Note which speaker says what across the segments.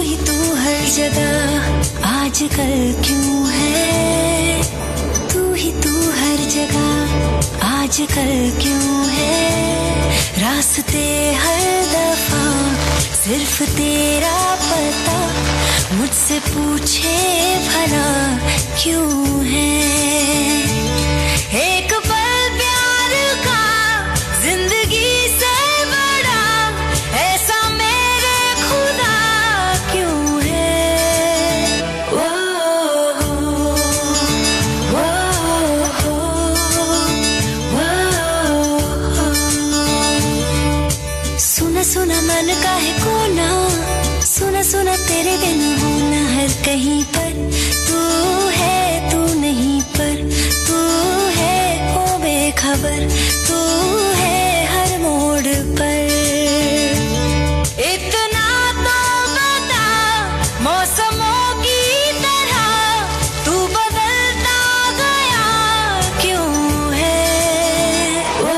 Speaker 1: ही तू हर जगह आजकल क्यों है, तू ही तू हर जगह आजकल क्यों है, रास्ते हर दफा सिर्फ तेरा पता मुझसे पूछे भला क्यों है। एक पल प्यार का जिंदगी से बड़ा ऐसा मेरे खुदा क्यों है। वो सुना सुना मन का है कोना, सुना सुना तेरे बिन होना हर कहीं पर, तू है तू नहीं पर तू है ओ बेखबर, तू है हर मोड़ पर। इतना तो बता मौसमों की तरह तू बदलता गया क्यों है। वो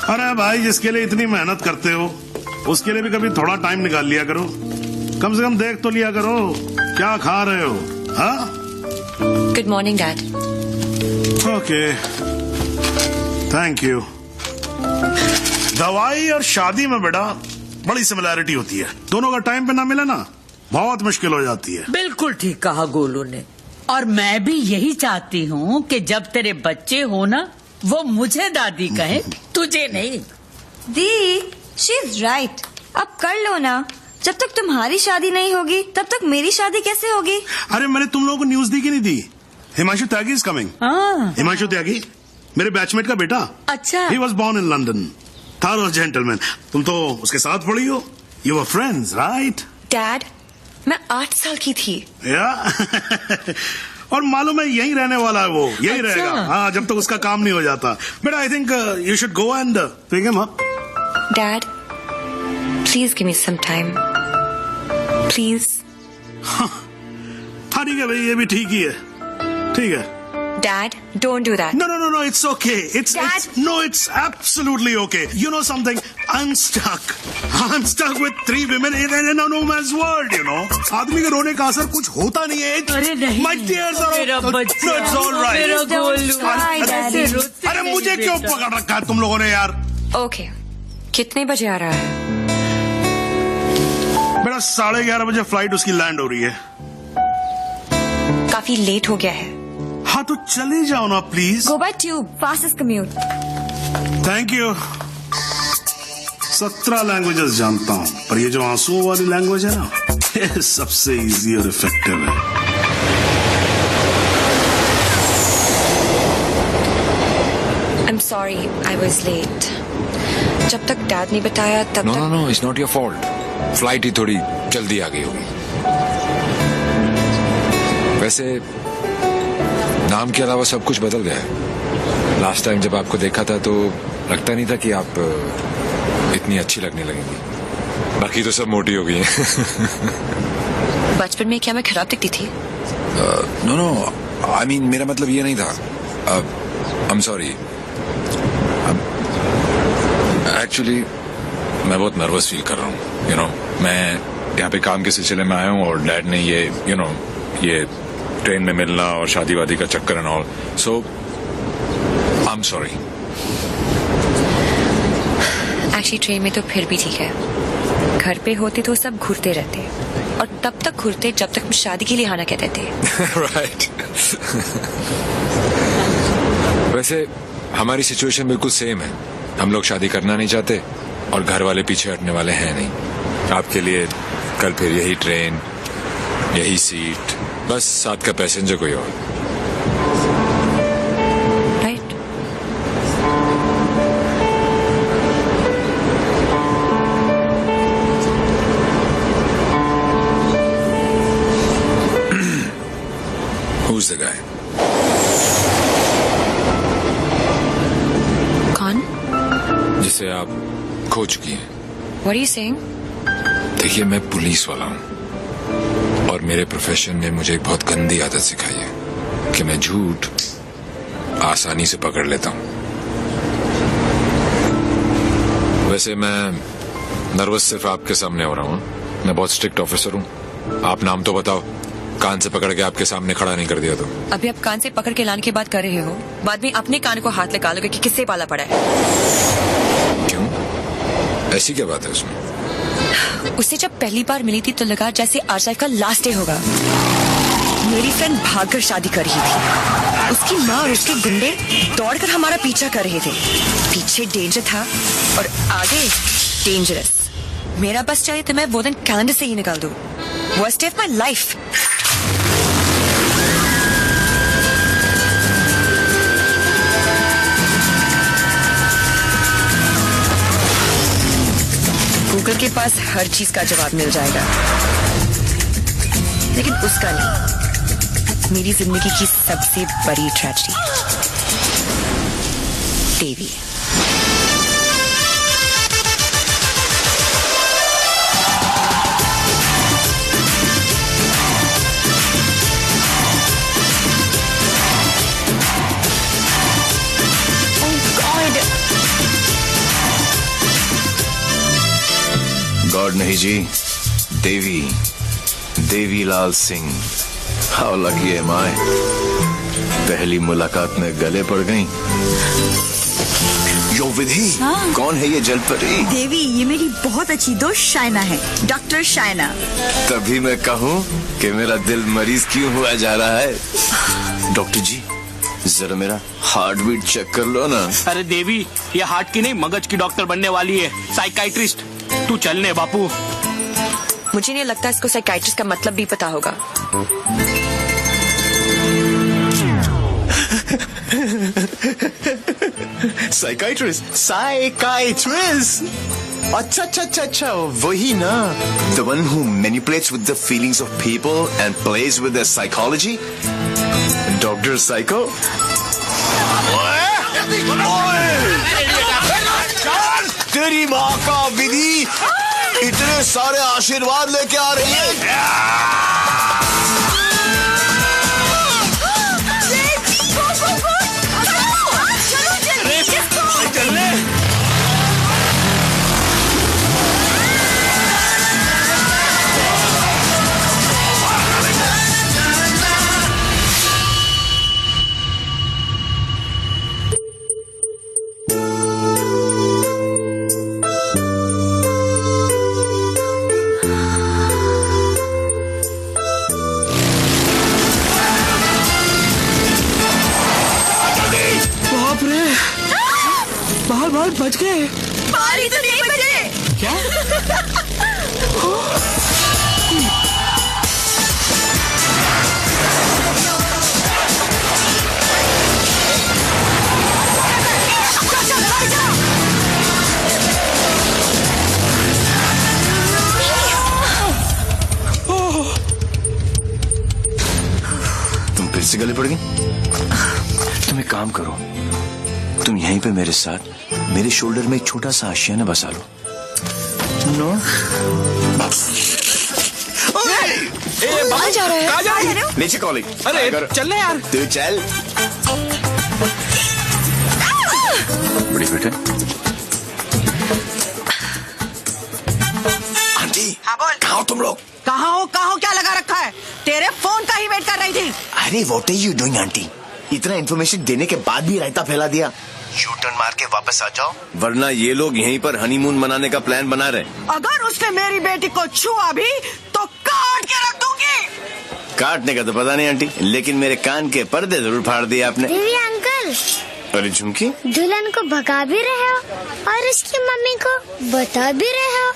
Speaker 2: अरे भाई, जिसके लिए इतनी मेहनत करते हो उसके लिए भी कभी थोड़ा टाइम निकाल लिया करो, कम से कम देख तो लिया करो क्या खा रहे हो। हाँ,
Speaker 3: good morning dad.
Speaker 2: Okay, thank you. दवाई और शादी में बेटा बड़ी सिमिलैरिटी होती है, दोनों का टाइम पे ना मिले ना बहुत मुश्किल हो जाती है।
Speaker 4: बिल्कुल ठीक कहा गोलू ने, और मैं भी यही चाहती हूँ कि जब तेरे बच्चे हो ना वो मुझे दादी कहे, तुझे नहीं।
Speaker 5: दी, शी इज राइट। अब कर लो ना, जब तक तुम्हारी शादी नहीं होगी तब तक मेरी शादी कैसे होगी।
Speaker 2: अरे मैंने तुम लोगों को न्यूज दी कि नहीं दी? Himanshu Tyagi is coming. हिमांशु त्यागी मेरे बैचमेट का बेटा।
Speaker 4: अच्छा।
Speaker 2: He was born in London, thorough gentleman. तुम तो उसके साथ पढ़ी हो, you were friends right?
Speaker 3: Dad, मैं 8 साल की थी।
Speaker 2: या और मालूम है यहीं रहने वाला है वो, यहीं रहेगा। हाँ, जब तक उसका काम नहीं हो जाता। But I think you should go and pick him up.
Speaker 3: Dad, please give me some time, please.
Speaker 2: हाँ ठीक है भाई, ये भी ठीक ही है, ठीक है।
Speaker 3: Dad, don't do that.
Speaker 2: No, it's okay. It's absolutely okay. You know something? I'm stuck with 3 women in a no man's world, you know. आदमी के रोने का असर कुछ होता नहीं है।
Speaker 4: अरे नहीं,
Speaker 2: My tears are
Speaker 4: मेरा बच्चा,
Speaker 2: no, it's all right.
Speaker 4: मेरा गोलू।
Speaker 2: अरे मुझे क्यों पकड़ रखा है तुम लोगों ने यार?
Speaker 3: Okay, कितने बजे आ रहा है?
Speaker 2: बेटा 11:30 बजे फ्लाइट उसकी लैंड हो रही है।
Speaker 3: काफी लेट हो गया है।
Speaker 2: हाँ तो चले जाओ ना please.
Speaker 5: Go by tube, fastest commute.
Speaker 2: Thank you. 17 languages जानता हूँ, पर ये जो आंसुओं वाली लैंग्वेज है ना, ये सबसे इजी और इफेक्टिव है।
Speaker 3: I'm sorry, I was late. जब तक डैड ने बताया तब तक।
Speaker 6: No, it's not your fault. Flight ही थोड़ी जल्दी आ गई होगी। वैसे नाम के अलावा सब कुछ बदल गया है। लास्ट टाइम जब आपको देखा था तो लगता नहीं था कि आप इतनी अच्छी लगने लगेंगी। बाकी तो सब मोटी हो गई हैं।
Speaker 3: बचपन में क्या मैं खराब दिखती थी?
Speaker 6: नो, आई मीन मेरा मतलब ये नहीं था। I am sorry. एक्चुअली मैं बहुत नर्वस फील कर रहा हूँ। यू नो, मैं यहाँ पे काम के सिलसिले में आया हूँ और डैड ने ये ट्रेन में मिलना और शादी वादी का चक्कर and all, so I am sorry.
Speaker 3: Actually train में तो फिर भी ठीक है, घर पे होते तो सब घूरते रहते, और तब तक घूरते जब तक शादी के लिए आना कहते थे।
Speaker 6: राइट। वैसे हमारी सिचुएशन बिल्कुल सेम है। हम लोग शादी करना नहीं चाहते और घर वाले पीछे हटने वाले हैं नहीं। आपके लिए कल फिर यही ट्रेन, यही सीट, बस साथ का पैसेंजर कोई और।
Speaker 3: राइट।
Speaker 6: से आप खो चुकी हैं।
Speaker 3: What are you saying?
Speaker 6: देखिए, मैं पुलिस वाला हूँ और मेरे प्रोफेशन ने मुझे एक बहुत गंदी आदत सिखाई है कि मैं झूठ आसानी से पकड़ लेता हूँ। वैसे मैं नर्वस सिर्फ आपके सामने हो रहा हूँ। मैं बहुत स्ट्रिक्ट ऑफिसर हूँ। आप नाम तो बताओ, कान से पकड़ के आपके सामने खड़ा नहीं कर दिया तो।
Speaker 3: अभी आप कान से पकड़ के लाने की बात कर रहे हो, बाद में अपने कान को हाथ लगा लोगे कि किससे पाला पड़ा है।
Speaker 6: क्यों? ऐसी क्या बात है उसमें?
Speaker 3: उससे जब पहली बार मिली थी तो लगा जैसे आज लाइफ का लास्ट डे होगा। मेरी फ्रेंड भागकर शादी कर रही थी। उसकी माँ और उसके गुंडे दौड़कर हमारा पीछा कर रहे थे। पीछे डेंजर था और आगे डेंजरस। मेरा बस चाहिए तो मैं वो दिन कैलेंडर से ही निकाल दूं। Worst day of my life. Google के पास हर चीज का जवाब मिल जाएगा, लेकिन उसका नहीं। मेरी जिंदगी की सबसे बड़ी ट्रेजेडी देवी।
Speaker 7: गॉड नहीं जी, Devi, Devilal Singh. How lucky am I. पहली मुलाकात में गले पड़ गई। यो विधि, कौन है ये जलपरी?
Speaker 8: देवी, ये मेरी बहुत अच्छी दोस्त शाइना है, डॉक्टर शाइना।
Speaker 7: तभी मैं कहूँ कि मेरा दिल मरीज क्यों हुआ जा रहा है। डॉक्टर जी, जरा मेरा हार्ट बीट चेक कर लो ना।
Speaker 9: अरे देवी, ये हार्ट की नहीं मगज की डॉक्टर बनने वाली है, साइकाइट्रिस्ट। तू चलने बापू।
Speaker 3: मुझे नहीं लगता इसको साइकाइट्रिस्ट का मतलब भी पता होगा।
Speaker 7: Psychiatrist, psychiatrist. अच्छा अच्छा अच्छा अच्छा, वही ना। The one who manipulates with the feelings of people and plays with their psychology. Dr. Psycho. तेरी माँ का विधि इतने सारे आशीर्वाद लेके आ रही है।
Speaker 9: बाहर बच गए।
Speaker 8: बाहर ही तो नहीं बचे।
Speaker 9: क्या?
Speaker 7: तुम फिर से गले पड़ गई? तुम एक काम करो, तुम यहीं पे मेरे साथ मेरे शोल्डर में एक छोटा सा आशियाना बसा लो। नो।
Speaker 3: कहाँ जा रहे हो?
Speaker 7: नीचे कॉलिंग।
Speaker 9: अरे चल यार।
Speaker 7: तू चल। बड़ी बेटे। आंटी।
Speaker 8: हाँ बोल।
Speaker 7: कहाँ हो तुम लोग?
Speaker 8: कहाँ हो क्या लगा रखा है? तेरे फोन का ही वेट कर रही थी।
Speaker 7: अरे what are you doing auntie? इतना इन्फॉर्मेशन देने के बाद भी रायता फैला दिया। यू टर्न मार के वापस आ जाओ, वरना ये लोग यहीं पर हनीमून मनाने का प्लान बना रहे।
Speaker 8: अगर उसने मेरी बेटी को छुआ भी तो काट के रख दूंगी।
Speaker 7: काटने का तो पता नहीं आंटी, लेकिन मेरे कान के पर्दे जरूर फाड़ दिए आपने।
Speaker 10: देवी अंकल,
Speaker 7: अरे झुमकी,
Speaker 10: दुल्हन को भगा भी रहे हो और उसकी मम्मी को बता भी रहे हो।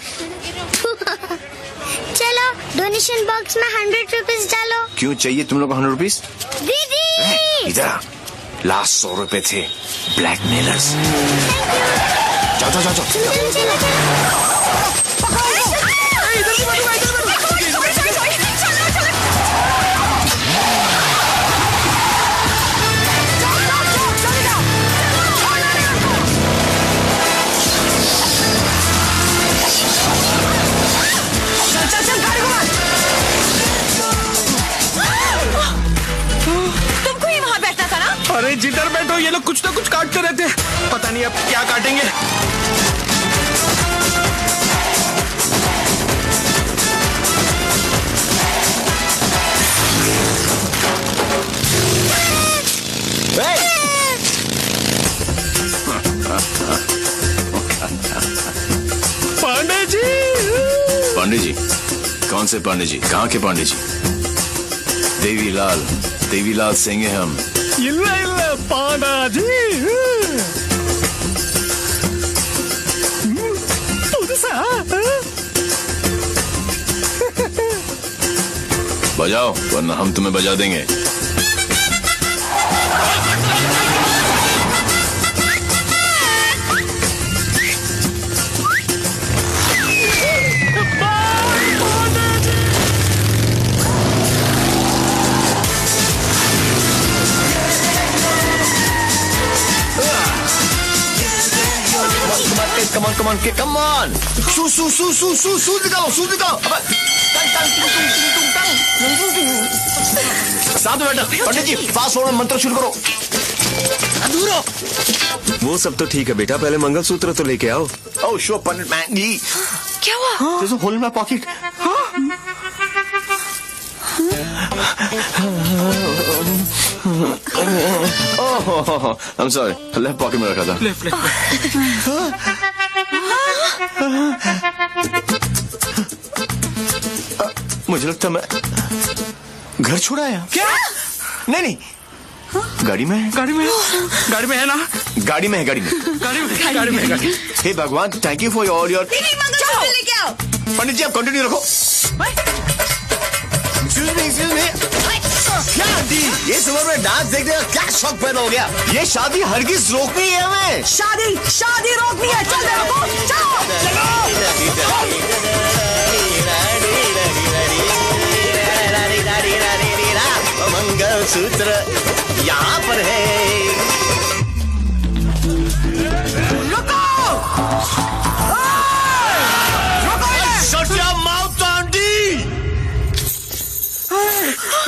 Speaker 10: चलो डोनेशन बॉक्स में 100 रुपीज डालो।
Speaker 7: क्यों चाहिए तुम लोग को 100 रुपीज?
Speaker 10: दीदी
Speaker 7: इधर लास्ट 100 रुपए थे ब्लैकमेलर्स। जाओ जाओ जाओ जाओ।
Speaker 9: कुछ ना कुछ काटते रहते हैं, पता नहीं अब क्या काटेंगे। पांडे जी।
Speaker 7: पांडे जी? कौन से पांडे जी? कहाँ के पांडे जी? देवीलाल सिंह है हम।
Speaker 9: इल्ला इल्ला पांडा जी।
Speaker 7: बजाओ वरना हम तुम्हें बजा देंगे। Come on! सूज निकालो। साथ में बैठो। पंडित जी फास्ट फॉरवर्ड मंत्र शुरू करो।
Speaker 11: वो सब तो ठीक है बेटा, पहले मंगलसूत्र तो लेके आओ।
Speaker 7: ओह श्योर पंडित मैन जी।
Speaker 5: क्या हुआ?
Speaker 7: There's a hole in my pocket. Oh, I'm sorry. Left pocket में रखा था।
Speaker 9: लेफ्ट।
Speaker 7: मुझे लगता मैं घर छोड़ाया।
Speaker 9: क्या?
Speaker 7: नहीं गाड़ी में है ना? गाड़ी में है। हे भगवान, thank you for all your.
Speaker 5: लेके आओ।
Speaker 7: पंडित जी आप कंटिन्यू रखो। Excuse me. क्या आंटी, ये सुबह में डांस देखने का क्या शौक पैदा हो गया? ये शादी हरगिज रोकनी है हमें।
Speaker 8: शादी रोकनी है। चल
Speaker 7: मंगलसूत्र यहाँ पर है।
Speaker 8: रुको।
Speaker 7: Shut your mouth, aunty.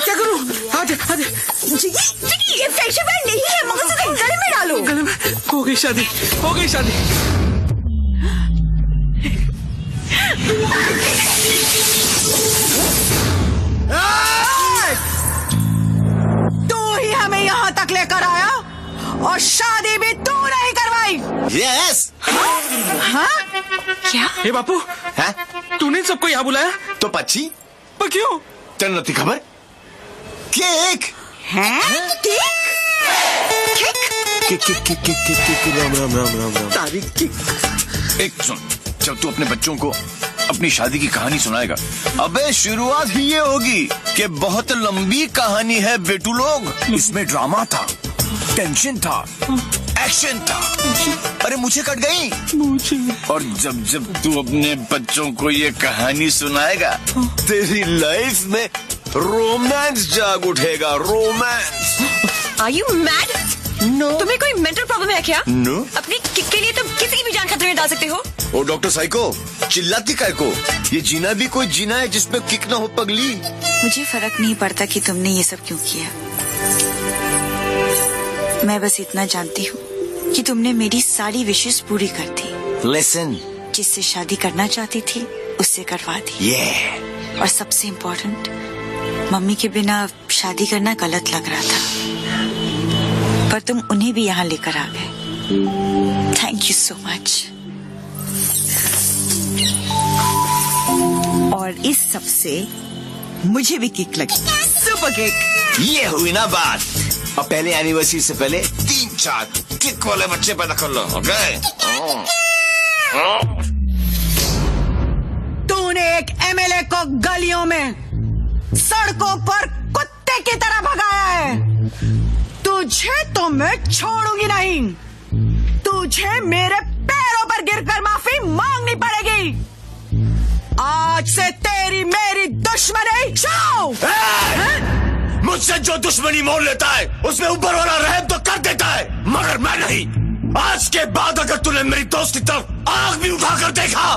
Speaker 8: क्या करूं? आजा। ये फैशन बैंड नहीं है, मंगलसूत्र गले में डालो।
Speaker 9: गले में हो गई शादी।
Speaker 8: तू ही हमें यहाँ तक लेकर आया और शादी भी तू नहीं करवाई।
Speaker 7: Yes.
Speaker 8: हाँ?
Speaker 5: क्या?
Speaker 9: हे बापू,
Speaker 7: है?
Speaker 9: तूने सबको यहाँ बुलाया?
Speaker 7: तो पक्षी
Speaker 9: पर क्यों?
Speaker 7: तेन नती खबर? केक
Speaker 11: राम।
Speaker 7: तारीख केक। एक सुन, जब तू अपने बच्चों को अपनी शादी की कहानी सुनाएगा, अबे शुरुआत ही ये होगी कि बहुत लंबी कहानी है बेटू लोग। इसमें ड्रामा था, टेंशन था, एक्शन था। अरे मुझे कट गई। और जब तू अपने बच्चों को ये कहानी सुनाएगा, तेरी लाइफ में रोमांस जाग उठेगा। Romance.
Speaker 3: Are you mad?
Speaker 7: No.
Speaker 3: तुम्हें कोई मेंटल प्रॉब्लम है क्या?
Speaker 7: No.
Speaker 3: अपनी किक के लिए तुम किसी की भी जान खतरे में डाल सकते हो।
Speaker 7: ओ डॉक्टर साइको, चिल्लाती काय को? ये जीना भी कोई जीना है जिसमें किक ना हो पगली।
Speaker 5: मुझे फर्क नहीं पड़ता कि तुमने ये सब क्यों किया। मैं बस इतना जानती हूँ कि तुमने मेरी सारी विशेष पूरी कर दी।
Speaker 7: Listen.
Speaker 5: जिससे शादी करना चाहती थी उससे करवा दी।
Speaker 7: Yeah.
Speaker 5: और सबसे इम्पोर्टेंट, मम्मी के बिना शादी करना गलत लग रहा था, पर तुम उन्हें भी यहाँ लेकर आ गए। Thank you so much. और इस सब से मुझे भी किक लगी। Super kick.
Speaker 7: ये हुई ना बात। अब पहले एनिवर्सरी से पहले 3-4 किक वाले बच्चे पैदा कर लो। ओके?
Speaker 8: तूने एक एमएलए को गलियों में, सड़कों पर कुत्ते की तरह भगाया है। तुझे तो मैं छोड़ूंगी नहीं। तुझे मेरे पैरों पर गिरकर माफी मांगनी पड़ेगी। आज से तेरी मेरी दुश्मनी शुरू।
Speaker 7: मुझसे जो दुश्मनी मोल लेता है उसमें ऊपर वाला रहम तो कर देता है, मगर मैं नहीं। आज के बाद अगर तूने मेरी दोस्त की तरफ आंख भी उठाकर देखा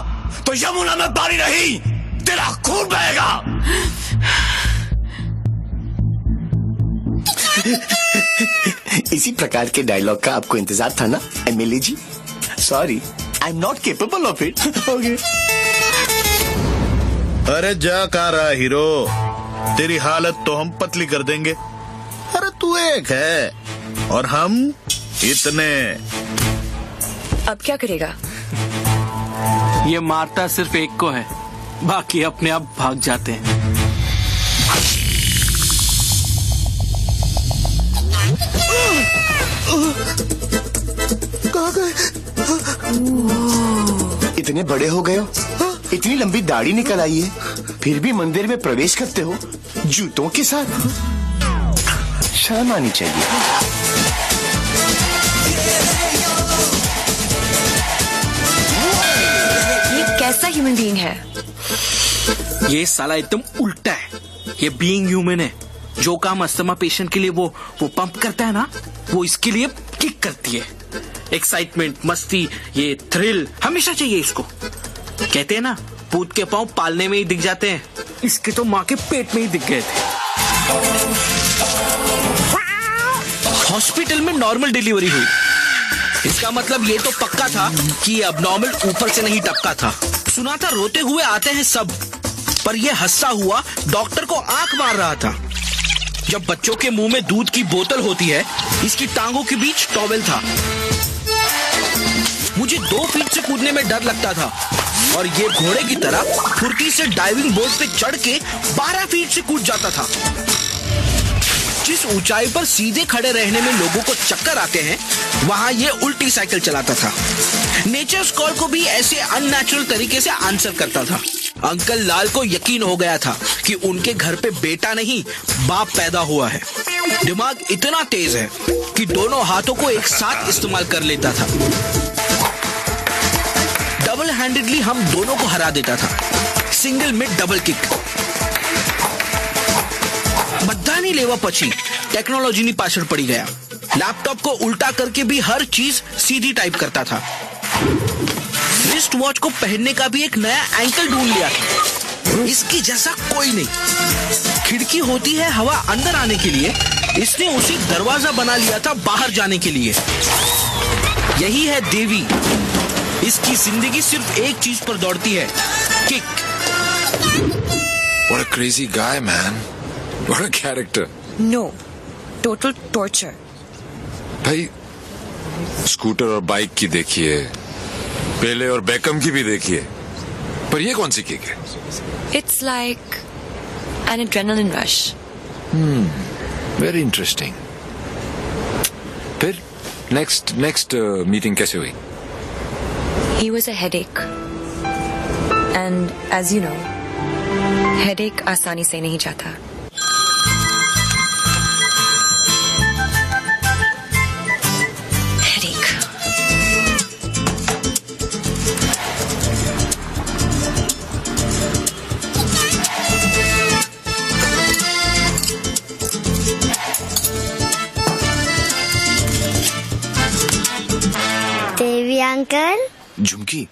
Speaker 7: तो यमुना में पानी नहीं, तेरा खून बहेगा। इसी प्रकार के डायलॉग का आपको इंतजार था ना MLA ji? Sorry, I am not capable of it. Okay.
Speaker 12: अरे जा कहाँ रहा हीरो, तेरी हालत तो हम पतली कर देंगे। अरे तू एक है और हम इतने।
Speaker 3: अब क्या करेगा?
Speaker 9: ये मारता सिर्फ एक को है, बाकी अपने आप भाग जाते हैं।
Speaker 7: कहाँ गए? इतने बड़े हो गए हो, इतनी लंबी दाढ़ी निकल आई है, फिर भी मंदिर में प्रवेश करते हो जूतों के साथ। शर्म आनी चाहिए।
Speaker 3: ये कैसा ह्यूमन बीइंग है?
Speaker 9: ये साला एकदम उल्टा है। ये बीइंग ह्यूमन है। जो काम अस्थमा पेशेंट के लिए वो पंप करता है ना, वो इसके लिए किक करती है। एक्साइटमेंट, मस्ती, ये थ्रिल हमेशा चाहिए इसको। कहते हैं ना, पूत के पांव पालने में ही दिख जाते हैं, इसके तो माँ के पेट में ही दिख गए थे। हॉस्पिटल में नॉर्मल डिलीवरी हुई, इसका मतलब ये तो पक्का था कि अब नॉर्मल ऊपर से नहीं टपका था। सुना था रोते हुए आते हैं सब, पर ये हंसता हुआ डॉक्टर को आंख मार रहा था। जब बच्चों के मुंह में दूध की बोतल होती है, इसकी टांगों के बीच टॉवेल था। मुझे 2 फीट से कूदने में डर लगता था और ये घोड़े की तरह फुर्ती से डाइविंग बोर्ड पे चढ़ के 12 फीट से कूद जाता था। जिस ऊंचाई पर सीधे खड़े रहने में लोगों को चक्कर आते हैं, वहां ये उल्टी साइकिल चलाता था। नेचर्स कॉल को भी ऐसे अननेचुरल तरीके से आंसर करता था। अंकल लाल को यकीन हो गया था कि उनके घर पे बेटा नहीं बाप पैदा हुआ है। दिमाग इतना तेज है कि दोनों हाथों को एक साथ इस्तेमाल कर लेता था। डबल हैंडेडली हम दोनों को हरा देता था, सिंगल में डबल किक। बधानी लेवा पची टेक्नोलॉजी पाछड़ पड़ी गया। लैपटॉप को उल्टा करके भी हर चीज सीधी टाइप करता था। रिस्ट वॉच को पहनने का भी एक नया एंकल ढूंढ लिया था, इसकी जैसा कोई नहीं। खिड़की होती है हवा अंदर आने के लिए, इसने उसे दरवाजा बना लिया था बाहर जाने के लिए। यही है देवी, इसकी जिंदगी सिर्फ एक चीज पर दौड़ती है, kick.
Speaker 6: What a crazy guy, man. What a character.
Speaker 3: No, total torture.
Speaker 6: भाई, स्कूटर और बाइक की देखिए, पेले और बेकम की भी देखिए, पर ये कौन सी किक है?
Speaker 3: It's like an adrenaline rush.
Speaker 6: Very interesting. फिर next meeting कैसे हुई?
Speaker 3: He was a headache. And as you know, headache आसानी से नहीं जाता। Headache.
Speaker 10: देवी अंकल।
Speaker 7: झुमकी,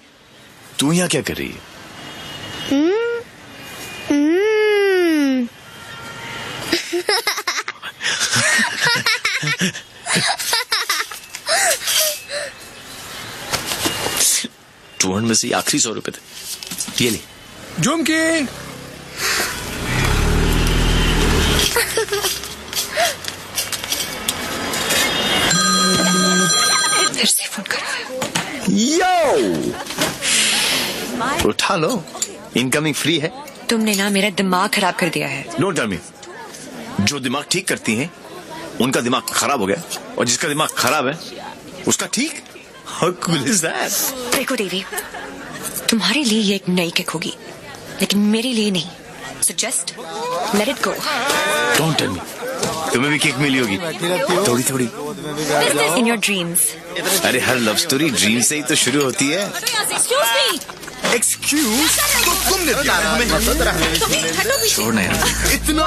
Speaker 7: तू यहाँ क्या कर रही है? में से आखिरी 100 रुपए थे, ये ले।
Speaker 6: झुमकी,
Speaker 3: फिर से फोन कर रहा है।
Speaker 7: यो, उठा लो, इनकमिंग फ्री है।
Speaker 3: तुमने ना मेरा दिमाग खराब कर दिया है।
Speaker 7: डोंट टेल मी, जो दिमाग ठीक करती हैं उनका दिमाग खराब हो गया, और जिसका दिमाग खराब है उसका ठीक। How cool is that?
Speaker 3: देखो देवी, तुम्हारे लिए ये एक नई किक होगी, लेकिन मेरे लिए नहीं। So just let it go.
Speaker 7: Don't tell me, तुम्हें भी किक मिली होगी थोड़ी थोड़ी।
Speaker 3: In your dreams.
Speaker 7: अरे हर लव स्टोरी ड्रीम से ही तो शुरू होती है।
Speaker 12: एक्सक्यूज, तो तुमने दिया हमें
Speaker 7: छोड़ना यार,
Speaker 12: इतना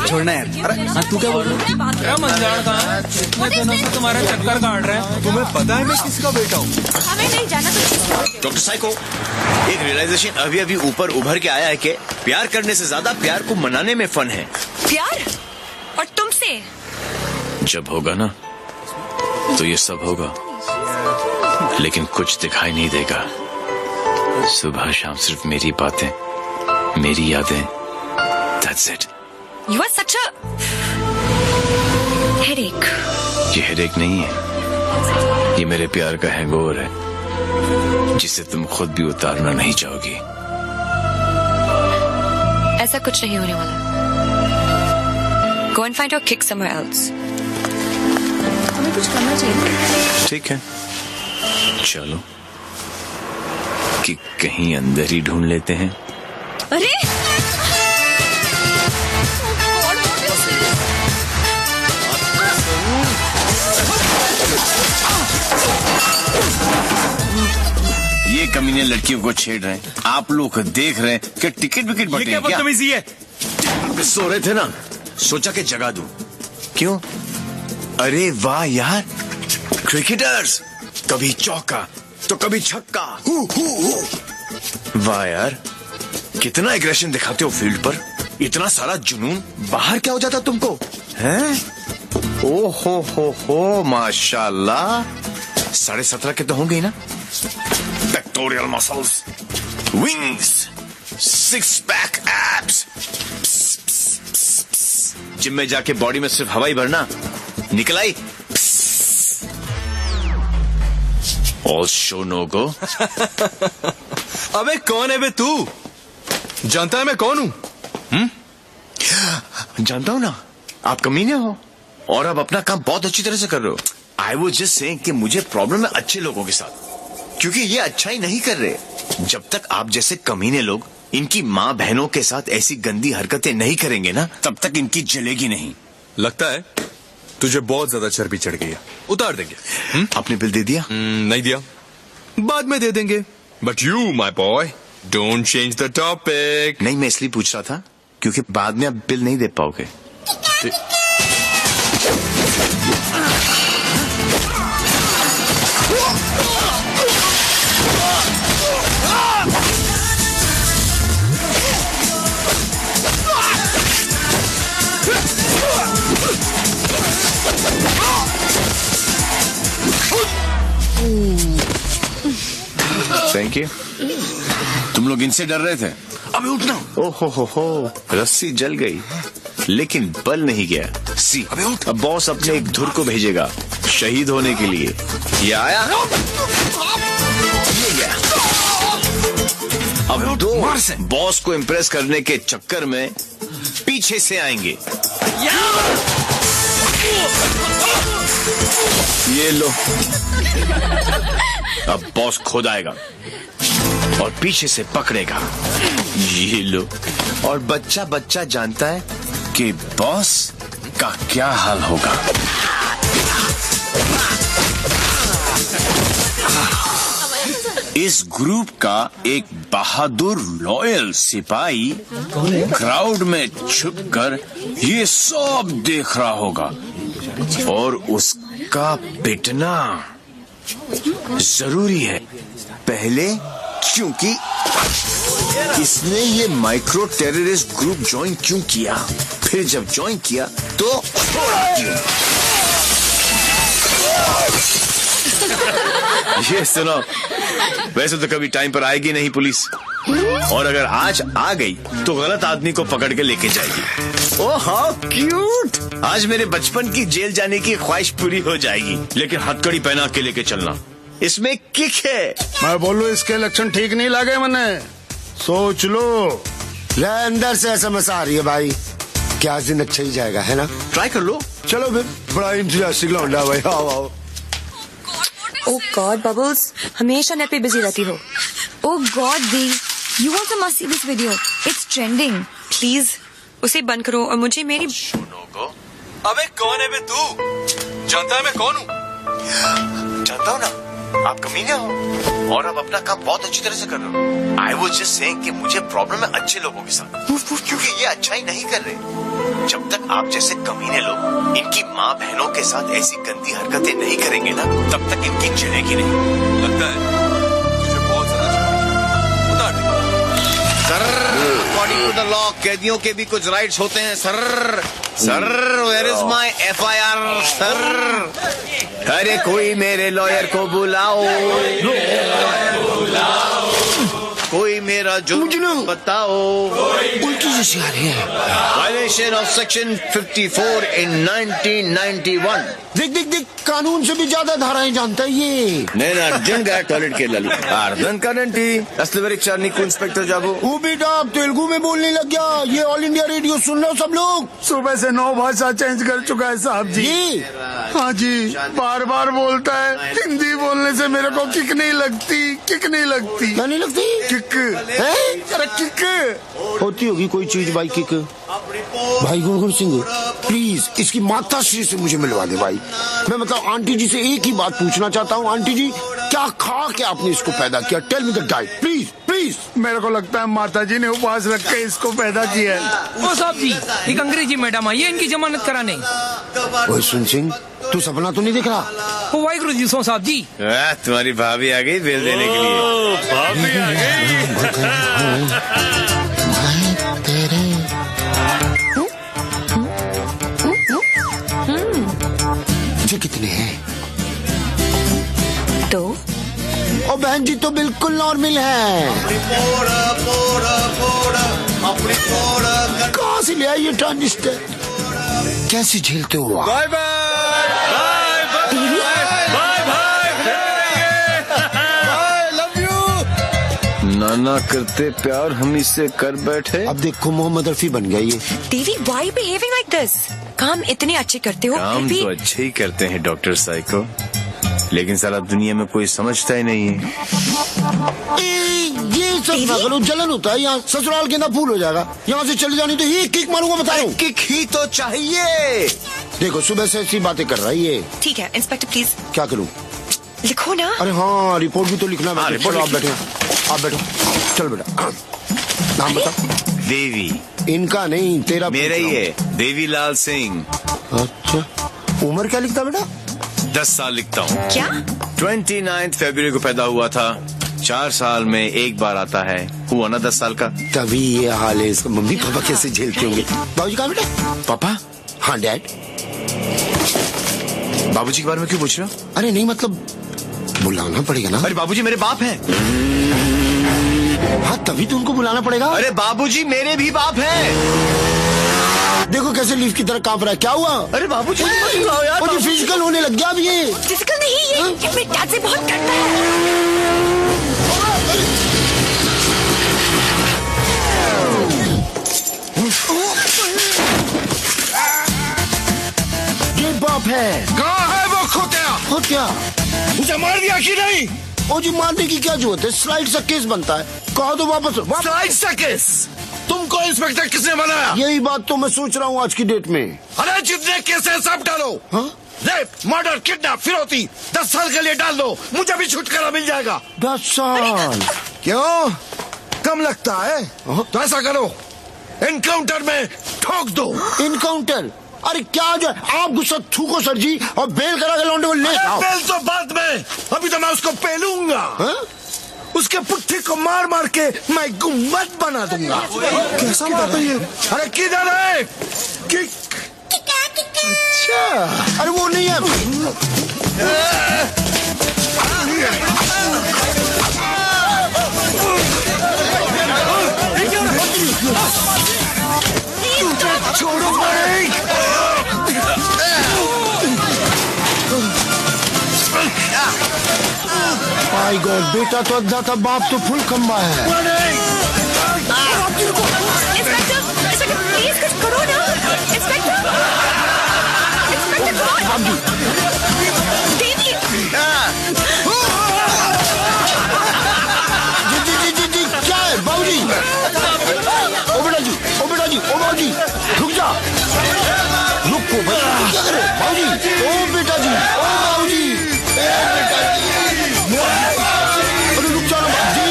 Speaker 9: छोड़ना यार। अरे तू क्या बोल रहा है? मंजान कहाँ? इतने दिनों से तुम्हारा चक्कर काट रहे हैं।
Speaker 11: तुम्हें पता है मैं किसका बेटा हूँ?
Speaker 3: हमें नहीं जाना तो
Speaker 7: डॉक्टर साइको, एक रियलाइजेशन अभी अभी ऊपर उभर के आया है कि प्यार करने से ज्यादा प्यार को मनाने में फन है।
Speaker 3: प्यार?
Speaker 7: जब होगा ना तो ये सब होगा, लेकिन कुछ दिखाई नहीं देगा। सुबह शाम सिर्फ मेरी बातें, मेरी यादें। That's it.
Speaker 3: You are such a headache.
Speaker 7: ये हेडेक नहीं है, ये मेरे प्यार का हैंगओवर है, जिसे तुम खुद भी उतारना नहीं चाहोगी।
Speaker 3: ऐसा कुछ नहीं होने वाला। Go and find your kick somewhere else. हमें कुछ करना चाहिए।
Speaker 7: ठीक है, चलो कि कहीं अंदर ही ढूंढ लेते हैं।
Speaker 3: अरे
Speaker 7: ये कमीने लड़कियों को छेड़ रहे हैं, आप लोग देख रहे हैं कि टिकट विकेट बटे हैं क्या?
Speaker 11: बदतमीजी है।
Speaker 7: सो रहे थे ना, सोचा कि जगा दूं। क्यों? अरे वाह यार, क्रिकेटर्स कभी चौका तो कभी छक्का। वाह यार, कितना एग्रेशन दिखाते हो फील्ड पर, इतना सारा जुनून। बाहर क्या हो जाता तुमको, हैं? ओ हो माशाल्लाह। 17.5 के तो होंगे ही ना। Pectoral muscles, wings, 6 pack abs. Gym में जाके बॉडी में सिर्फ हवा ही भरना, निकल आई। ऑल शो नो गो।
Speaker 11: अबे कौन है बे तू? जानता है मैं कौन हूँ?
Speaker 7: जानता हूँ ना, आप कमीने हो और आप अपना काम बहुत अच्छी तरह से कर रहे हो। आई वॉज जस्ट सेइंग कि मुझे प्रॉब्लम है अच्छे लोगों के साथ, क्योंकि ये अच्छा ही नहीं कर रहे। जब तक आप जैसे कमीने लोग इनकी माँ बहनों के साथ ऐसी गंदी हरकतें नहीं करेंगे ना, तब तक इनकी जलेगी नहीं।
Speaker 11: लगता है तुझे बहुत ज्यादा चर्बी चढ़ गई है, उतार देंगे।
Speaker 7: आपने बिल दे दिया?
Speaker 11: नहीं दिया, बाद में दे देंगे। But you my boy don't change the topic.
Speaker 7: नहीं, मैं इसलिए पूछ रहा था क्योंकि बाद में आप बिल नहीं दे पाओगे। Thank you. तुम लोग इनसे डर रहे थे? अबे उठना। ओहो हो, रस्सी जल गई लेकिन बल नहीं गया। सी, अबे उठ। अब बॉस अपने एक धुर को भेजेगा शहीद होने के लिए। ये आया, ये गया। अब दो बॉस को इम्प्रेस करने के चक्कर में पीछे से आएंगे। ये लो, अब बॉस खुद आएगा और पीछे से पकड़ेगा। ये लो, और बच्चा बच्चा जानता है कि बॉस का क्या हाल होगा। इस ग्रुप का एक बहादुर लॉयल सिपाही क्राउड में छुपकर ये सब देख रहा होगा और उसका पिटना जरूरी है। पहले क्योंकि इसने ये माइक्रो टेररिस्ट ग्रुप ज्वाइन क्यों किया, फिर जब ज्वाइन किया तो क्यों। ये सुनो, वैसे तो कभी टाइम पर आएगी नहीं पुलिस, और अगर आज आ गई तो गलत आदमी को पकड़ के लेके जाएगी। Oh how cute. आज मेरे बचपन की जेल जाने की ख्वाहिश पूरी हो जाएगी, लेकिन हथकड़ी पहना के लेके चलना, इसमें किक है।
Speaker 2: मैं बोलूं इसके लक्षण ठीक नहीं लगे मने, सोच लो।
Speaker 13: ले अंदर से SMS आ रही है भाई, क्या दिन अच्छा ही जाएगा, है ना?
Speaker 7: ट्राई कर लो।
Speaker 13: चलो फिर, बड़ा इंटरेस्टिंग लौंडा भाई। आओ।
Speaker 3: Oh God, Bubbles, हमेशा नेट पे बिजी रहती हो। Oh God, the, you also must see this video. It's trending. Please, उसे बंद करो और मुझे मेरी।
Speaker 11: अबे कौन है बे तू? जानता है मैं कौन हूँ?
Speaker 7: जानता हूँ ना, आप कमीने हो और आप अपना काम बहुत अच्छी तरह से कर रहे हो। आई वॉज जस्ट सेइंग कि मुझे प्रॉब्लम है अच्छे लोगों के साथ, क्योंकि ये अच्छा ही नहीं कर रहे। जब तक आप जैसे कमीने लोग इनकी माँ बहनों के साथ ऐसी गंदी हरकतें नहीं करेंगे ना, तब तक इनकी जलेगी नहीं।
Speaker 11: लगता है तुझे बहुत ज्यादा उतार दे।
Speaker 7: Sir, according to the law कैदियों के भी कुछ राइट्स होते हैं sir. Sir where is my FIR sir? अरे कोई मेरे लॉयर को बुलाओ, कोई मेरा जुर्म बताओ।
Speaker 13: उल्टी जैसी आ रही है।
Speaker 7: Violation of section 54 in 1991।
Speaker 13: देख कानून से भी ज्यादा धाराएं जानता है ये।
Speaker 7: నేను అర్జున్గా టాయిలెట్ కి వెళ్ళాలి। అర్థం కాదండి అసలు పరీక్ష నీకు ఇన్స్पेक्टर जाबो।
Speaker 13: वो बेटा आप तेलुगु में बोलने लग गया। ये ऑल इंडिया रेडियो सुन लो सब लोग।
Speaker 2: सुबह से 9 भाषा चेंज कर चुका है साहब जी। हाँ जी, बार बार बोलता है। हिंदी बोलने से मेरे को किक नहीं लगती।
Speaker 13: क्या नहीं लगती?
Speaker 2: किक
Speaker 13: है?
Speaker 2: अरे किक
Speaker 13: होती होगी कोई चीज भाई किक। भाई गुरगुर सिंह प्लीज इसकी माता श्री से मुझे मिलवा दे भाई। मैं मतलब आंटी जी से एक ही बात पूछना चाहता हूँ। आंटी जी क्या खा के आपने इसको पैदा किया? Tell me the diet please please.
Speaker 2: मेरे को लगता है माता जी ने उपवास रख के इसको पैदा किया है।
Speaker 14: ओ साहब जी, एक अंग्रेजी मैडम आई है इनकी जमानत कराने।
Speaker 13: ओए सुन सिंह, तू सपना तो नहीं दिख रहा?
Speaker 14: ओ वाहिगुरु जी सो साहब जी।
Speaker 7: तुम्हारी भाभी आ गई बिल देने के लिए।
Speaker 2: भाभी आ गई।
Speaker 13: कितने हैं?
Speaker 3: 2।
Speaker 13: और बहन जी तो बिल्कुल नॉर्मल है। कहाँ से ले आई ये ट्रांजिस्टर? कैसे झेलते हो आप?
Speaker 7: Bye bye love you. नाना करते प्यार हम इससे कर बैठे।
Speaker 13: अब देखो मोहम्मद रफी बन गया ये।
Speaker 3: देवी व्हाई बिहेविंग लाइक दिस? काम इतने अच्छे करते हो।
Speaker 7: काम तो अच्छे ही करते हैं डॉक्टर साइको, लेकिन सारा दुनिया में कोई समझता ही नहीं है।
Speaker 13: ये सब ना करो, जलन होता है यहाँ। ससुराल के अंदर फूल हो जाएगा। यहाँ से चले जानी तो ये किक मारूंगा बता रहा हूँ।
Speaker 7: किक ही तो चाहिए।
Speaker 13: देखो सुबह से ऐसी बातें कर रहा है ये।
Speaker 3: ठीक है इंस्पेक्टर प्लीज।
Speaker 13: क्या करूँ?
Speaker 3: लिखो ना।
Speaker 13: अरे हाँ रिपोर्ट भी तो लिखना है। चलो आप बैठो, आप बैठो। चल बेटा नाम बता।
Speaker 7: देवी।
Speaker 13: इनका नहीं तेरा।
Speaker 7: मेरा ही है, देवीलाल सिंह।
Speaker 13: अच्छा उम्र क्या लिखता बेटा?
Speaker 7: 10 साल लिखता हूँ।
Speaker 3: क्या?
Speaker 7: 29 फरवरी को पैदा हुआ था। 4 साल में एक बार आता है। हुआ ना 10 साल का।
Speaker 13: तभी ये हाल है इसका। मम्मी पापा कैसे झेलते होंगे? बाबूजी कहाँ बेटा?
Speaker 7: पापा?
Speaker 13: हाँ डैड।
Speaker 7: बाबूजी के बारे में क्यों पूछ रहे हो?
Speaker 13: अरे नहीं मतलब बुलाना पड़ेगा ना।
Speaker 7: अरे बाबूजी मेरे बाप हैं।
Speaker 13: हाँ तभी तो उनको बुलाना पड़ेगा।
Speaker 7: अरे बाबूजी मेरे भी बाप हैं।
Speaker 13: देखो कैसे लीफ की तरह कांप रहा है। क्या हुआ?
Speaker 7: अरे बाबूजी
Speaker 13: मुझे फिजिकल होने लग गया अब ये।
Speaker 3: फिजिकल नहीं ये मेरे डैड से बहुत डरता है।
Speaker 13: ये बाप है।
Speaker 12: कहाँ है वो खोतिया?
Speaker 13: खोतिया
Speaker 12: मुझे मार दिया कि नहीं?
Speaker 13: ओ जी मारने की क्या जरूरत है? स्लाइड सा केस बनता है। कहो तो वापस।
Speaker 12: स्लाइड सा केस? तुमको इंस्पेक्टर किसने बनाया?
Speaker 13: यही बात तो मैं सोच रहा हूँ आज की डेट में।
Speaker 12: अरे जितने केस है सब डालो। रेप, मर्डर, किडनैप, फिरौती 10 साल के लिए डाल दो। मुझे भी छुटकारा मिल जाएगा।
Speaker 13: 10 साल?
Speaker 12: क्यों कम लगता है? तो ऐसा करो एनकाउंटर में ठोक दो।
Speaker 13: एनकाउंटर? अरे क्या जो आप गुस्सा थूको सर जी और बेल करा के लौंडे को ले आओ।
Speaker 12: बेल तो बाद में, अभी तो मैं उसको पेलूंगा। उसके पुट्ठी को मार मार के मैं गुम्बद बना दूंगा।
Speaker 13: कैसा बात है ये?
Speaker 12: अरे किधर है?
Speaker 13: अच्छा अरे वो नहीं है।
Speaker 12: छोड़ो भाई।
Speaker 13: माय गॉड बेटा तो अद्धा था, बाप तो फुल खंबा है।
Speaker 3: इंस्पेक्टर प्लीज कुछ करो ना। इंस्पेक्टर देवी।
Speaker 13: जी क्या है बाबूजी? ओ बेटा जी रुक जा। रुको भाई क्या करे बाबूजी? ओ बेटा जी अरे रुक जाओ जी।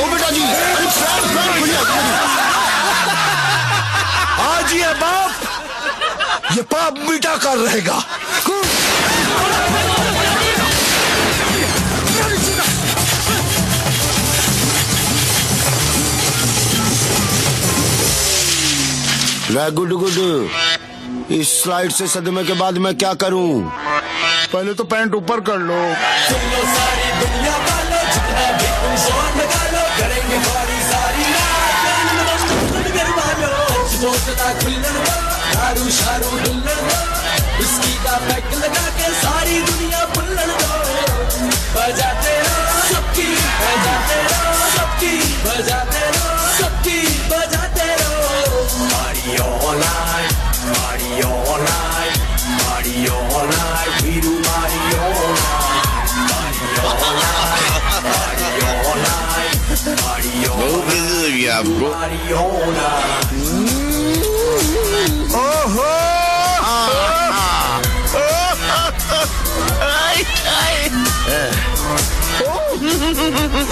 Speaker 13: ओ बेटा जी अरे
Speaker 12: आज ये पाप मिटा कर रहेगा।
Speaker 13: गुड इस स्लाइड से सदमे के बाद मैं क्या करूं? पहले तो पैंट ऊपर कर लो।
Speaker 15: उसकी का पैक लगा के सारी दुनिया बुल्लड़ दो, बजाते रहो सबकी, बजाते रहो सबकी, बजाते रहो सबकी, बजाते रहो। Party all night, party all night, party all night, we do party all night, party all night, party all night, party all night,
Speaker 13: ओहो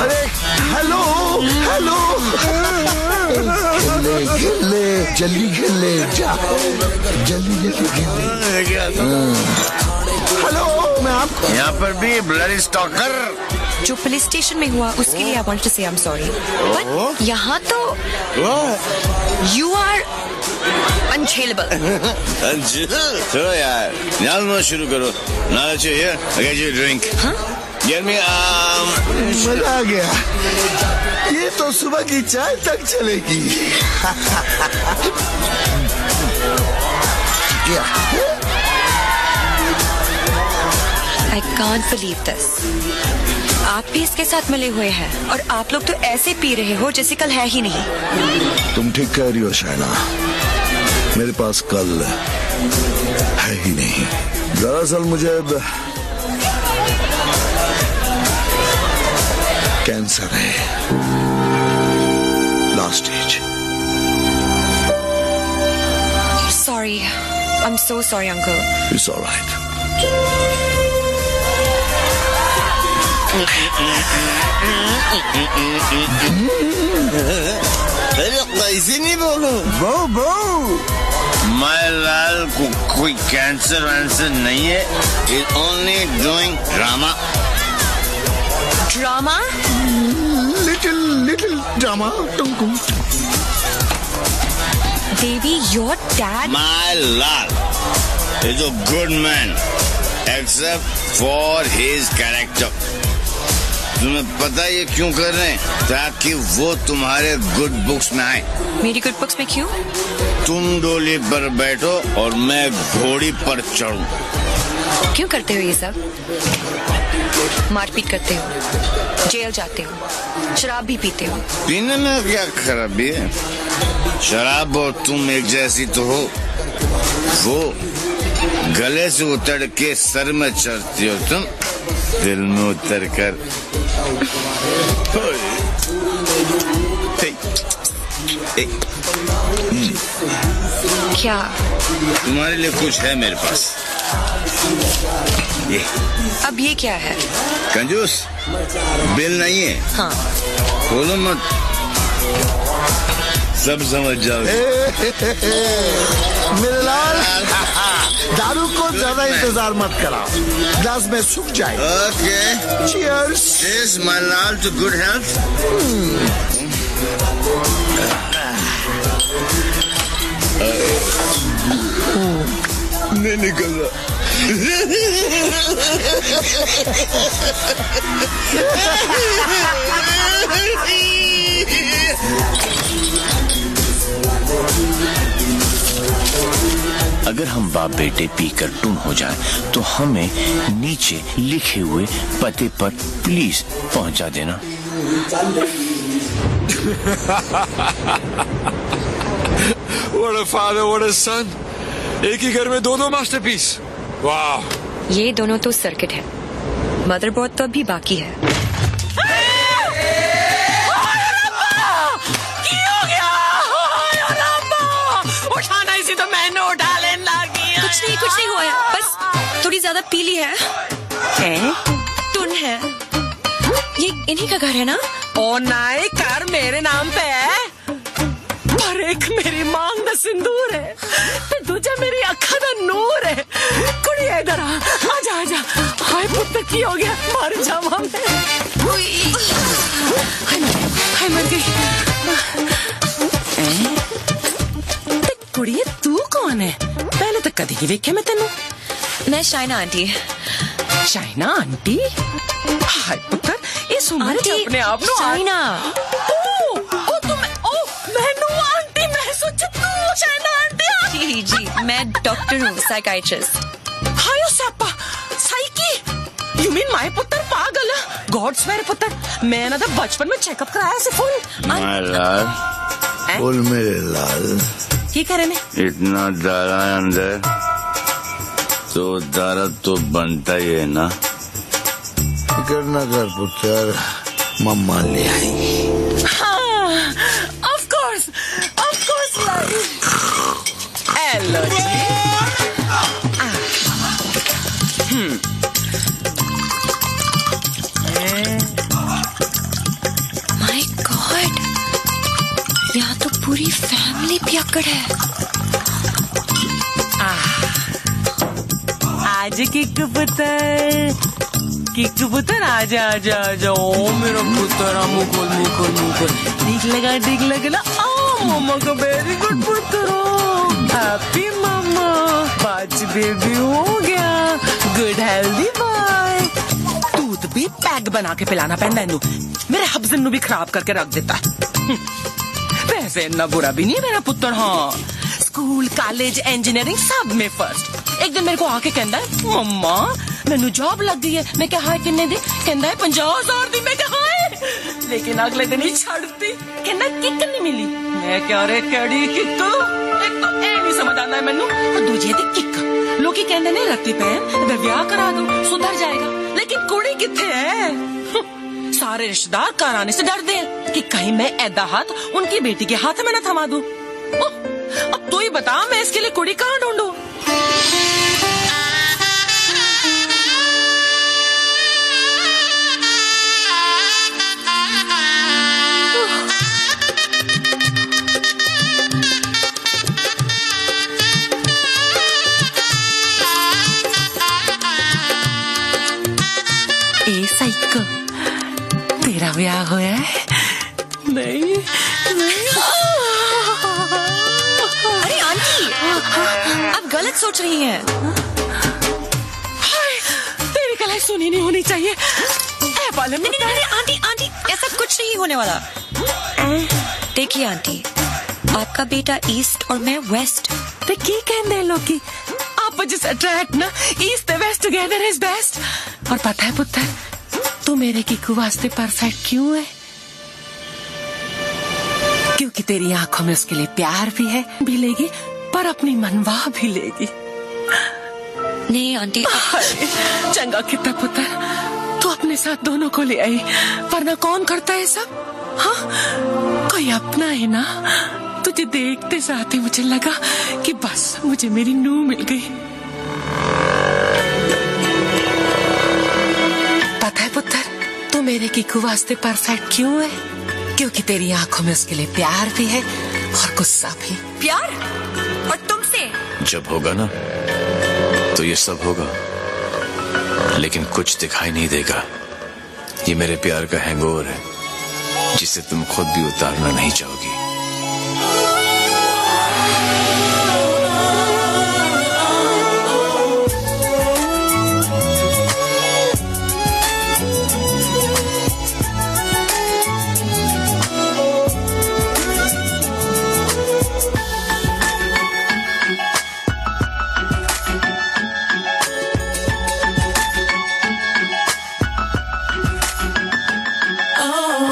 Speaker 13: अरे हेलो हेलो, खेल ले जल्दी, खेल ले जा, जल्दी खेल ले। हेलो, मैं आपको
Speaker 12: यहाँ पर भी ब्लडी स्टॉकर।
Speaker 3: जो पुलिस स्टेशन में हुआ उसके लिए आई वांट टू से आई एम सॉरी, बट यहाँ तो यू आर अनझेलेबल।
Speaker 12: चलो यार, नाच शुरू करो। नाच here, I get you drink. Get me
Speaker 13: मजा आ गया, ये तो सुबह की चाय तक चलेगी।
Speaker 3: I can't believe this. आप भी इसके साथ मिले हुए हैं और आप लोग तो ऐसे पी रहे हो जैसे कल है ही नहीं।
Speaker 13: तुम ठीक कह रही हो शायना, मेरे पास कल है ही नहीं। दरअसल मुझे कैंसर है, last stage.
Speaker 3: Sorry, I'm so sorry, uncle.
Speaker 13: It's all right.
Speaker 12: कैसे नहीं बोलूं? बो मैं लाल को कोई कैंसर वैंसर नहीं है, is only doing drama.
Speaker 3: Drama?
Speaker 13: Little drama.
Speaker 3: Devi, your dad?
Speaker 12: My lal is a good man, except for his character. तुम्हें पता ये क्यों कर रहे हैं? ताकि वो तुम्हारे गुड बुक्स में आए।
Speaker 3: मेरी गुड बुक्स में क्यों?
Speaker 12: तुम डोली पर बैठो और मैं घोड़ी पर चढ़ूं।
Speaker 3: क्यों करते हो ये सब? मारपीट करते हो, जेल जाते हो, शराब भी पीते हो।
Speaker 12: पीने में क्या खराबी है? शराब और तुम एक जैसी तो हो। वो गले से उतर के सर में चढ़ती हो, तुम दिल में उतर कर।
Speaker 3: क्या?
Speaker 12: तुम्हारे लिए कुछ है मेरे पास। ये
Speaker 3: अब ये क्या है?
Speaker 12: कंजूस बिल नहीं है।
Speaker 3: हाँ।
Speaker 12: खोलो मत, सब समझ जाओ।
Speaker 13: मेरे लाल, दारू को ज्यादा इंतजार मत कराओ, ग्लास में सूख जाए।
Speaker 12: Okay,
Speaker 13: cheers.
Speaker 12: Cheers my lal to good health. नहीं निकल रहा।
Speaker 16: अगर हम बाप बेटे पीकर टून हो जाएं, तो हमें नीचे लिखे हुए पते पर प्लीज पहुंचा देना।
Speaker 6: What a father, what a son. एक ही घर में दो मास्टरपीस। वाह।
Speaker 3: ये दोनों तो सर्किट है, मदरबोर्ड तो अभी बाकी है।
Speaker 4: उठाना इसी तो मैंने उठा लेना।
Speaker 3: कुछ नहीं हुआ है, बस थोड़ी ज्यादा पीली है। टुन है, ये इन्हीं का घर है ना?
Speaker 8: ओ नहीं, कार मेरे नाम पे है, पर एक मेरी मांग दा सिंदूर है, ते दूजा मेरी अखा दा नूर है। कुड़ी इधर आजा आजा। हाय पुत्र की हो गया, मर जावा मैं। हाय मर गई। कुड़िए तू कौन
Speaker 17: कौन है? पहले तक कभी नहीं देखे मैं तेनू।
Speaker 3: मैं शाइना आंटी।
Speaker 17: शाइना आंटी? हाय पुत्र, इस उम्र च अपने आप नु
Speaker 3: शाइना।
Speaker 17: ओ तुम मैनू आंटी मैं सोचा तू शाइना आंटी।
Speaker 3: जी मैं डॉक्टर हूँ, साइकाइट्रिस्ट।
Speaker 17: हायो Sapa psyche. You mean my पुत्र पागल? गॉड स्वेयर पुत्र, मैं ना तो बचपन में चेकअप कराया से फुल।
Speaker 12: लाल बोल मेरे लाल,
Speaker 17: की करे ने?
Speaker 12: इतना डरा है अंदर तो दर्द तो बनता ही है ना। फिक्र न कर पुत्र, मम्मा ले आएगी।
Speaker 17: हाँ, of course Lali. Hello ji.
Speaker 3: My god, यहाँ तो पूरी फैमिली पियक्कड़ है।
Speaker 17: आज किक पुत्र आजा आजा आजा। ओ मेरा पुत्र, मुकुल डिग लगा ना। मम्मा का वेरी गुड पुत्र, हैप्पी मम्मा, बाज बेबी हो गया, गुड हेल्दी बॉय। दूध भी पैक बना के पिलाना पैंदा इनू, मेरे हब्जन नु भी खराब करके रख देता है। वैसे इतना बुरा भी नहीं है मेरा पुत्र। हाँ, स्कूल कॉलेज इंजीनियरिंग सब में फर्स्ट। एक दिन मेरे को आके कहता है मम्मा मैनू जॉब लग गई है। मैं क्या हाय किन्ने दी? कहता है 50,000 दी। मैं क्या हाय, लेकिन अगले दिन ही छड़ती। कहना किक नहीं मिली। मैं क्या रे कड़ी किक, एक तो ए नहीं समझ आता है मैनू, और दूजी थी किक। लोग ही कहते नहीं रखती पैन अगर ब्याह करा दो सुधर जाएगा, लेकिन कुड़ी किथे है? सारे रिश्तेदार घर आने से डरते हैं कि कहीं मैं ऐदा हाथ उनकी बेटी के हाथ में न थमा दूं। अब तू ही बता मैं इसके लिए कुड़ी कहाँ ढूंढूं? ए साइको, तेरा ब्याह होया है? नहीं।
Speaker 3: अरे आंटी, आप गलत सोच रही हैं।
Speaker 17: तेरी कलाई सुनी नहीं होनी चाहिए।
Speaker 3: नहीं आंटी, ऐसा कुछ नहीं होने वाला। देखिए आंटी, आपका बेटा ईस्ट और मैं वेस्ट।
Speaker 17: तो की कहते हैं लोग की आप जिस अट्रैक्ट ना east west together is best. और पता है पुत्र, तू मेरे किकू वास्ते परफेक्ट क्यों है? क्योंकि तेरी आंखों में उसके लिए प्यार भी है, भी लेगी, पर अपनी मनवा भी लेगी।
Speaker 3: नहीं आंटी।
Speaker 17: चंगा कितना पुत्र, तू अपने साथ दोनों को ले आई, वरना कौन करता है सब? हाँ, कोई अपना है ना। तुझे देखते साथ ही मुझे लगा कि बस मुझे मेरी नूह मिल गई। पता है पुत्र, तू मेरे किकू वास्ते परफेक्ट क्यों है? क्योंकि तेरी आंखों में उसके लिए प्यार भी है और गुस्सा भी।
Speaker 3: प्यार? और तुमसे?
Speaker 16: जब होगा ना तो ये सब होगा, लेकिन कुछ दिखाई नहीं देगा। ये मेरे प्यार का हैंगओवर है जिसे तुम खुद भी उतारना नहीं चाहोगी।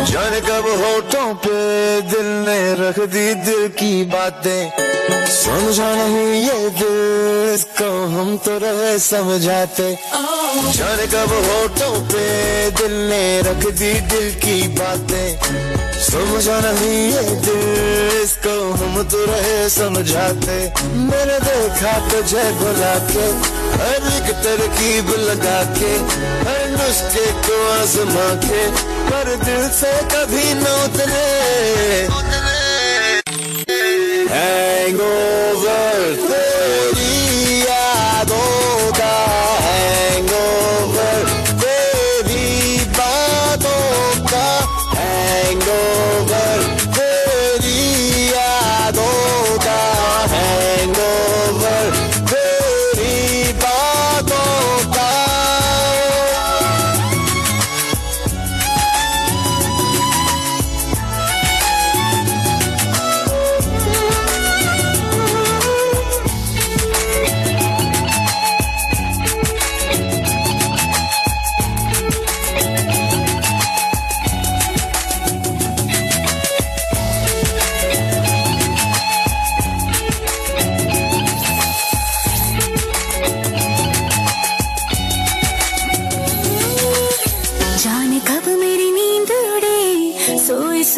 Speaker 18: जाने कब होठों पे दिल ने रख दी दिल की बातें, समझा नहीं ये दिल इसको हम तो रहे समझाते। जाने कब होठों पे दिल ने रख दी दिल की बातें, समझा नहीं ये दिल इसको हम तो रहे समझाते। मैंने देखा तुझे बुला के, हर एक तरकीब लगा के, हर नुस्खे को आजमा के, पर दिल से कभी न उतरे। हैंगओवर तेरी यादों का, हैंगओवर तेरी बातों का, हैंगओवर तेरी यादों का, हैंगओवर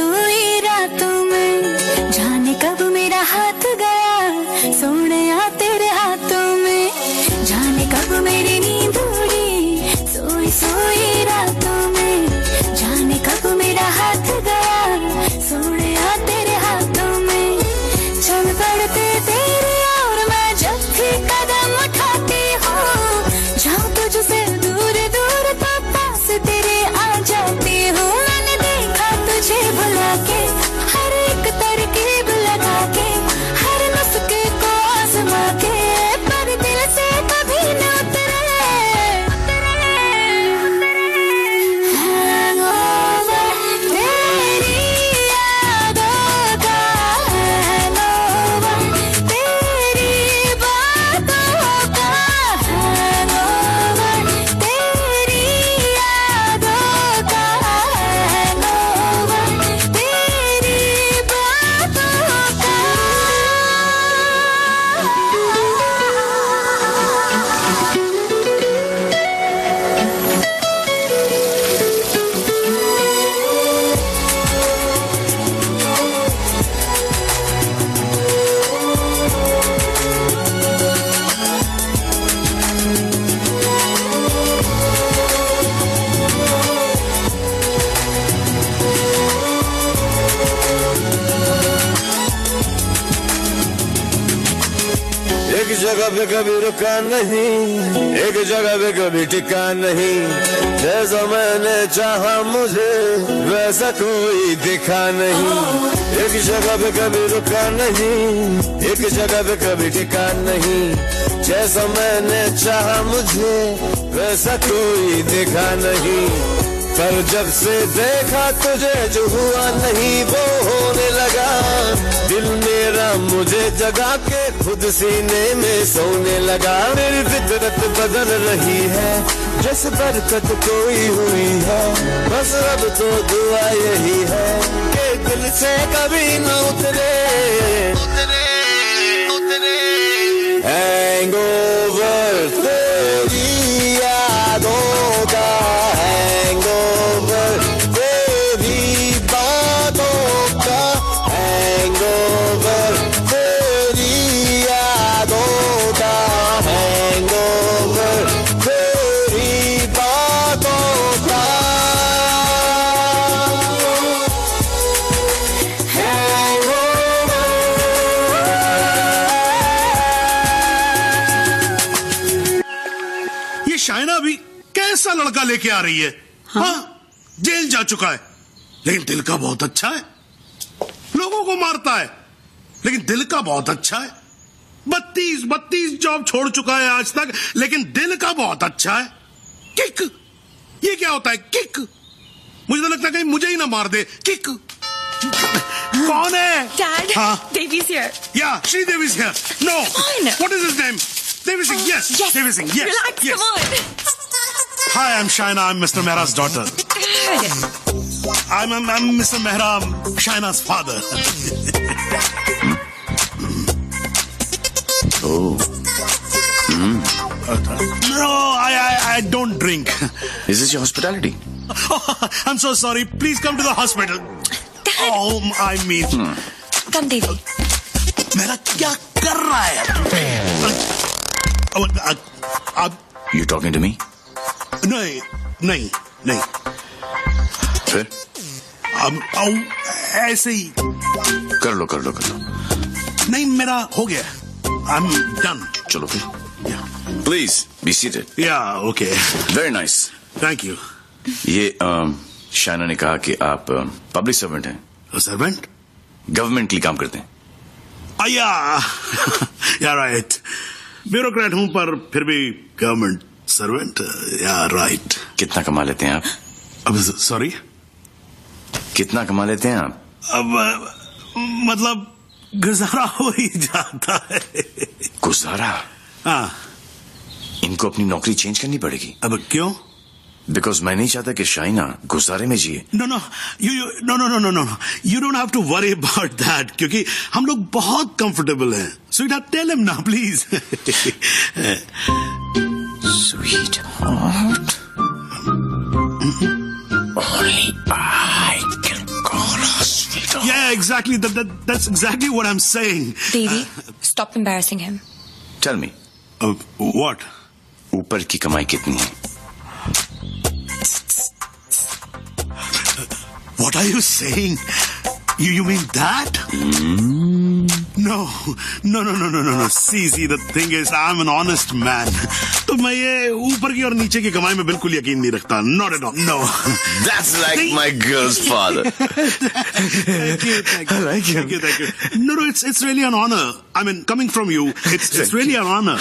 Speaker 1: सोई रातों में, जाने कब मेरा हाथ गया सोनिया तेरे हाथों में, जाने कब मेरी नींद उड़ी सोई सोई रातों में, जाने कब मेरा हाथ गया सोनिया तेरे हाथों में, चल पड़ते तेरे और मैं जब भी कदम उठाती हूँ, जाऊँ तुझसे दूर दूर तो पास तेरे आ जाती हूँ। मैंने देखा तुझे बुला के, हर एक तरकीब लगा के, हर नुस्खे को आजमा के, पर दिल से कभी न उतरे हैंगओवर तेरी यादों का, हैंगओवर तेरी बातों का, हैंगओवर तेरी यादों का, हैंगओवर तेरी बातों का।
Speaker 18: एक जगह पे कभी रुका नहीं, एक जगह पे कभी टिका नहीं, जैसा मैंने चाहा मुझे वैसा कोई दिखा नहीं। एक जगह पे कभी रुका नहीं, एक जगह पे कभी टिका नहीं, जैसा मैंने चाहा मुझे वैसा कोई दिखा नहीं। पर जब से देखा तुझे जो हुआ नहीं वो होने लगा, दिल मेरा मुझे जगा के खुद सीने में सोने लगा। मेरी फितरत बदल रही है जैसे बरकत कोई हुई है, बस अब तो दुआ यही है कि दिल से कभी न उतरे हैंगओवर तेरी यादों का, हैंगओवर तेरी बातों का, हैंगओवर तेरी यादों का, हैंगओवर तेरी बातों का,
Speaker 2: ये शाइना भी कैसा लड़का लेके आ रही है? हाँ, जेल जा चुका है लेकिन दिल का बहुत अच्छा है, लोगों को मारता है लेकिन दिल का बहुत अच्छा है। 32 जॉब छोड़ चुका है आज तक लेकिन दिल का बहुत अच्छा है। किक, ये क्या होता है किक? मुझे तो लगता है कहीं मुझे ही ना मार दे। किक कौन है?
Speaker 3: Dad,
Speaker 2: हाँ?
Speaker 3: Devi's here.
Speaker 2: Yeah, Sridevi is here. No.
Speaker 3: Come on.
Speaker 2: What is his name? Devi Singh. Yes. Devi Singh. Yes.
Speaker 3: Relax,
Speaker 2: yes.
Speaker 3: come on.
Speaker 2: Hi, I'm Shaina. I'm Mr. Mehra's daughter. I'm Mr. Mehra. I'm Shaina's father.
Speaker 16: Oh.
Speaker 2: No, I don't drink.
Speaker 16: Is this your hospitality?
Speaker 2: Oh, I'm so sorry. Please come to the hospital.
Speaker 3: Dad.
Speaker 2: Oh, I mean.
Speaker 3: Come, Devi.
Speaker 2: मेरा क्या कर रहा है?
Speaker 16: You talking to me?
Speaker 2: नहीं।
Speaker 16: फिर?
Speaker 2: ऐसे ही।
Speaker 16: कर लो।
Speaker 2: नहीं, मेरा हो गया। I'm done.
Speaker 16: चलो फिर। Please be seated.
Speaker 2: Yeah, okay.
Speaker 16: Very nice.
Speaker 2: Thank you.
Speaker 16: ये शाइना ने कहा कि आप पब्लिक सर्वेंट हैं।
Speaker 2: सर्वेंट?
Speaker 16: गवर्नमेंट के लिए काम करते हैं।
Speaker 2: या राइट। ब्यूरोक्रेट हूं पर फिर भी गवर्नमेंट सर्वेंट। या राइट।
Speaker 16: कितना कमा लेते हैं आप?
Speaker 2: अब सॉरी,
Speaker 16: कितना कमा लेते हैं आप?
Speaker 2: अब मतलब गुजारा हो ही जाता है।
Speaker 16: गुजारा?
Speaker 2: हाँ।
Speaker 16: इनको अपनी नौकरी चेंज करनी पड़ेगी।
Speaker 2: अब क्यों?
Speaker 16: बिकॉज मैं नहीं चाहता कि शाइना गुजारे में जिए।
Speaker 2: No. You don't have to worry about that क्योंकि हम लोग बहुत कंफर्टेबल हैं। Sweetheart, tell him now, please.
Speaker 16: Sweetheart, only I can call her
Speaker 2: exactly. That's exactly what I'm saying.
Speaker 3: Devi, stop embarrassing him.
Speaker 16: Tell me.
Speaker 2: What?
Speaker 16: ऊपर की कमाई कितनी है?
Speaker 2: What are you saying? You mean that? No. See, the thing is, I'm an honest man. तो मैं ये ऊपर की और नीचे की कमाई में बिल्कुल यकीन नहीं रखता. Not at all. No.
Speaker 16: That's like my girl's father.
Speaker 2: Thank you.
Speaker 16: I like him.
Speaker 2: Thank you. No, it's really an honor. I mean, coming from you, it's really an honor.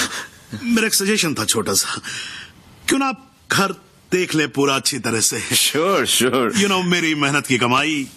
Speaker 2: मेरा एक सजेशन था छोटा सा. क्यों ना आप घर देख ले पूरा अच्छी तरह से.
Speaker 16: Sure.
Speaker 2: You know, मेरी मेहनत की कमाई.